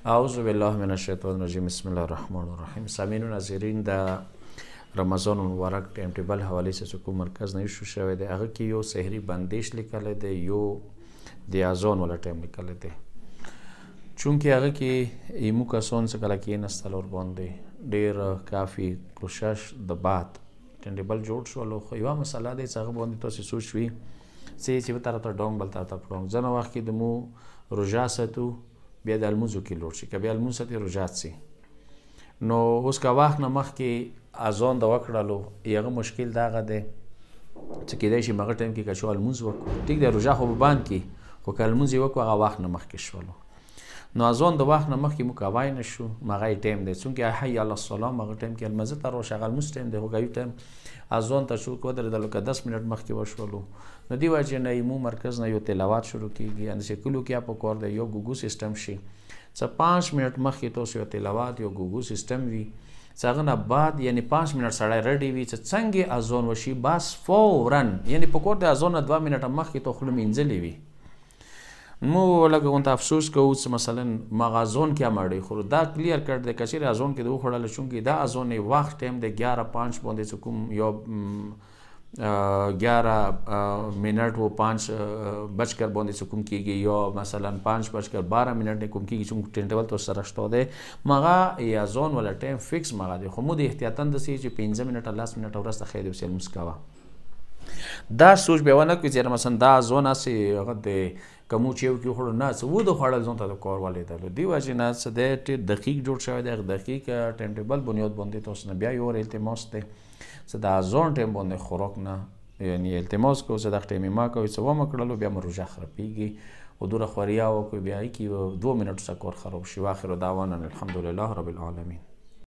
اعوذ بالله من الشیطان الرجیم. بسم الله الرحمن الرحیم. سامعین و ناظرین، د رمضان مبارک ټایم ټیبل حواله سره کوم مرکز نه شو شوی دی، هغه کې یو سحری بندش لیکل دی، یو د اذان ولا ټایم لیکل دی. چونکه هغه کې ایمو کسان څخه کله کې نستل ور باندې ډیر کافی کوشش د بعد ټایم ټیبل جوړ شو. خو یو مسله دی چې هغه باندې تاسو سوچ وی چې به تر ته ډونګ بل تر ته پړونګ ځنه وخت کې د مو روجا ساتو بیا د الموزو کې لوړ شي، که بیا الموز ته روجات سي. نو اوس که وخت نه مخکې اذان د وکړلو یغه مشکل دغه دی چې کېدای شي مغه ټایم کې که شو الموز وکړو ټیک دی، روجا خو به بند کړي، خو که الموز یې وکړو هغه وخت نه مخکې شولو. نو اذان د وخت نه مخکې مو کوای نه شو، مغه ټایم دی چونکې حي علی الصلاه مغه ټایم کې المزه ته روشه الموز ټایم دی، خو که یو ټایم اذان ته شو کو درې د لکه 10 منټ مخکې وشولو. نو دی وجه نه ایمو مرکز نه یو تلاوت شروع کیږي، ان سکلو کې په کور دی یو ګوګو سیستم شي څه 5 منټ مخکې تاسو یو تلاوت یو ګوګو سیستم وي، څنګه نه بعد یعنی 5 منټ سړی ریډي وي چې څنګه اذان وشي بس فورا یعنی په کور د اذان 2 منټ مخکې ته خپل منځلې وي. مو لکه اون افسوس کوو چې مثلا مغازون کې امړي خو دا کلیر کړ د کچیر اذان کې دوه خړل چونکې دا اذان وخت ټایم د 11:05 باندې کوم یو 11 منٹ و 5 بجकर باندې کوم کیږي، یا مثلا 5:12 منٹ کوم کیږي چې ټینټول تو سره شته ده مغه اذان ولا ټایم فکس مغه دی، خو مو د احتیاطاً د سي چې 15 منټ 10 منټ ورسته خیر وسیل مسکوا دا سوچ به ونه کوي چې مثلا دا اذان اسي هغه د کومو چې یو کې خړو نه څه و د خړل ځون ته د کور والي ته دی واجب نه څه د دقیق جوړ شوی د دقیق ټایم ټیبل بنیاد باندې تاسو نه بیا یو التماس دی چې د اذان ټایم باندې خوراک نه یعنی التماس کو چې د ټایم ما کوي څه و مکړلو بیا مروجه خرابېږي او دوره خوریا او کوي بیا کی 2 منټ سکور خراب شي. واخر دعوانا الحمدلله رب العالمین.